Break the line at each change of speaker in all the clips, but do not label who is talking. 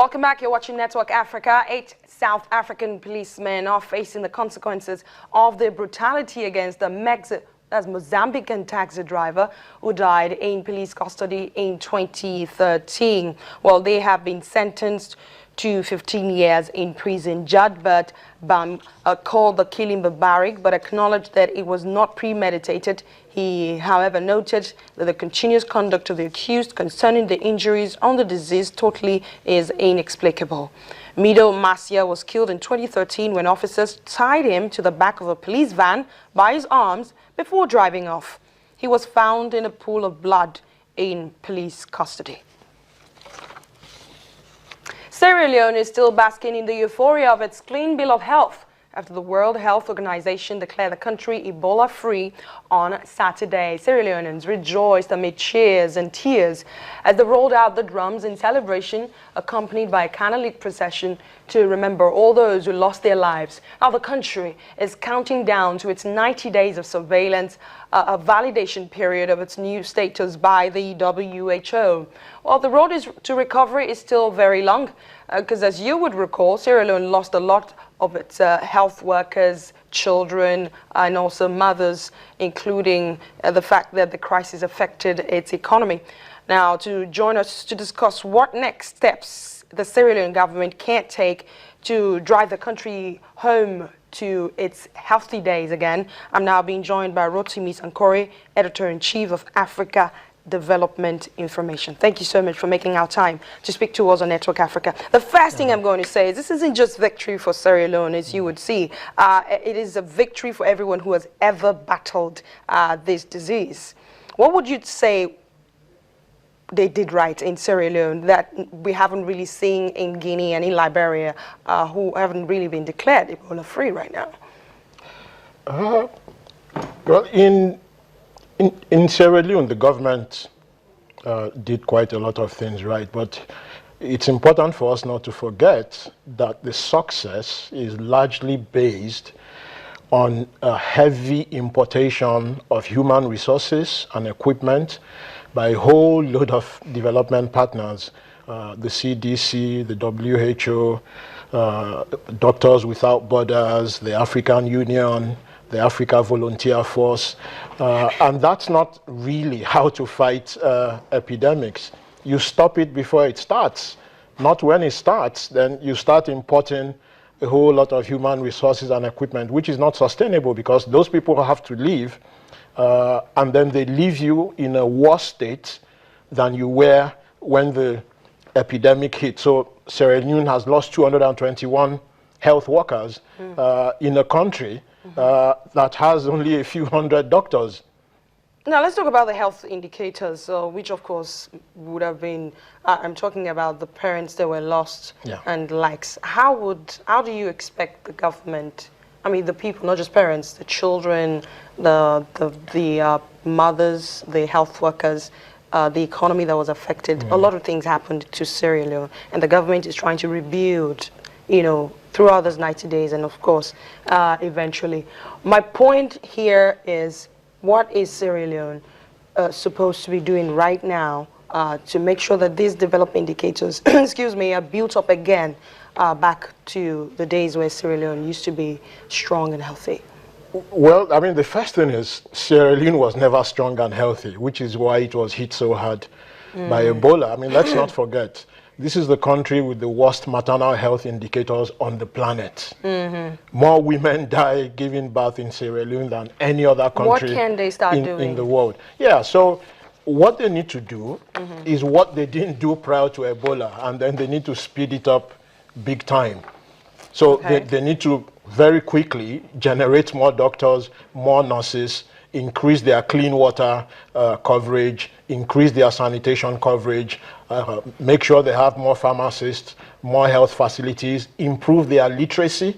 Welcome back. You're watching Network Africa. 8 South African policemen are facing the consequences of their brutality against the Mozambican taxi driver who died in police custody in 2013. Well, they have been sentenced to 15 years in prison. Judge Bert Bam called the killing barbaric but acknowledged that it was not premeditated. He, however, noted that the continuous conduct of the accused concerning the injuries on the deceased totally is inexplicable. Mido Masia was killed in 2013 when officers tied him to the back of a police van by his arms before driving off. He was found in a pool of blood in police custody. Sierra Leone is still basking in the euphoria of its clean bill of health after the World Health Organization declared the country Ebola-free on Saturday. Sierra Leoneans rejoiced amid cheers and tears as they rolled out the drums in celebration, accompanied by a candlelit procession to remember all those who lost their lives. Now the country is counting down to its 90 days of surveillance, a validation period of its new status by the WHO. Well, the road to recovery is still very long because, as you would recall, Sierra Leone lost a lot of its health workers, children, and also mothers, including the fact that the crisis affected its economy. Now, to join us to discuss what next steps the Sierra Leone government can take to drive the country home to its healthy days again, I'm now being joined by Rotimi Sankore, Editor-in-Chief of Africa Development Information. Thank you so much for making our time to speak to us on Network Africa. The first thing I'm going to say is this isn't just victory for Sierra Leone, as you would see. It is a victory for everyone who has ever battled this disease. What would you say they did right in Sierra Leone that we haven't really seen in Guinea and in Liberia, who haven't really been declared Ebola-free right now?
Well, in Sierra Leone, the government did quite a lot of things right, but it's important for us not to forget that the success is largely based on a heavy importation of human resources and equipment by a whole load of development partners, the CDC, the WHO, Doctors Without Borders, the African Union, the Africa Volunteer Force, and that's not really how to fight epidemics. You stop it before it starts, not when it starts. Then you start importing a whole lot of human resources and equipment, which is not sustainable because those people have to leave, and then they leave you in a worse state than you were when the epidemic hit. So Sierra Leone has lost 221 health workers in a country that has only a few hundred doctors.
Now let's talk about the health indicators, which of course would have been, I'm talking about the parents that were lost and likes. How do you expect the government, I mean the people, not just parents, the children, the mothers, the health workers, the economy that was affected, a lot of things happened to Sierra Leone, and the government is trying to rebuild, throughout those 90 days, and of course, eventually. My point here is, what is Sierra Leone supposed to be doing right now to make sure that these development indicators, excuse me, are built up again back to the days where Sierra Leone used to be strong and healthy?
Well, I mean, the first thing is Sierra Leone was never strong and healthy, which is why it was hit so hard by Ebola. I mean, let's not forget, this is the country with the worst maternal health indicators on the planet. More women die giving birth in Sierra Leone than any other country
what can they start doing
in the world. Yeah, so what they need to do is what they didn't do prior to Ebola, and then they need to speed it up big time. So they need to very quickly generate more doctors, more nurses, increase their clean water coverage, increase their sanitation coverage, make sure they have more pharmacists, more health facilities, improve their literacy,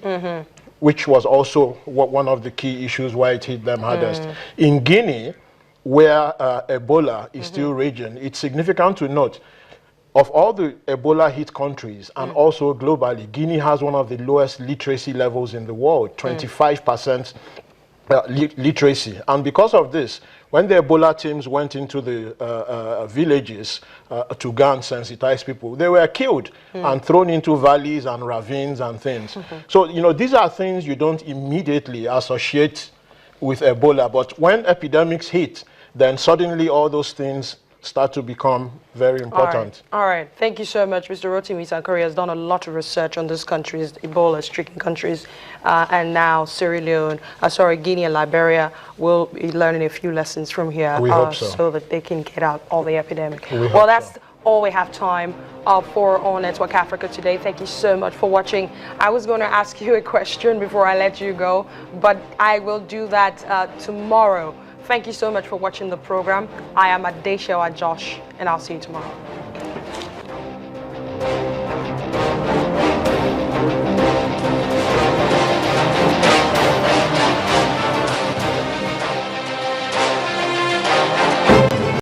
which was also one of the key issues why it hit them hardest. In Guinea, where Ebola is still raging, it's significant to note, of all the Ebola hit countries and also globally, Guinea has one of the lowest literacy levels in the world, 25% literacy. And because of this, when the Ebola teams went into the villages to go and sensitize people, they were killed and thrown into valleys and ravines and things. So, you know, these are things you don't immediately associate with Ebola, but when epidemics hit, then suddenly all those things start to become very important.
All right. Thank you so much. Mr. Rotimi Sankari has done a lot of research on these countries, Ebola-stricken countries, and now Sierra Leone, Guinea and Liberia will be learning a few lessons from here
We hope so
that they can get out all the epidemic.
Well,
that's all we have time for on Network Africa today. Thank you so much for watching. I was going to ask you a question before I let you go, but I will do that tomorrow. Thank you so much for watching the program. I am Adeshewa Josh, and I'll see you tomorrow.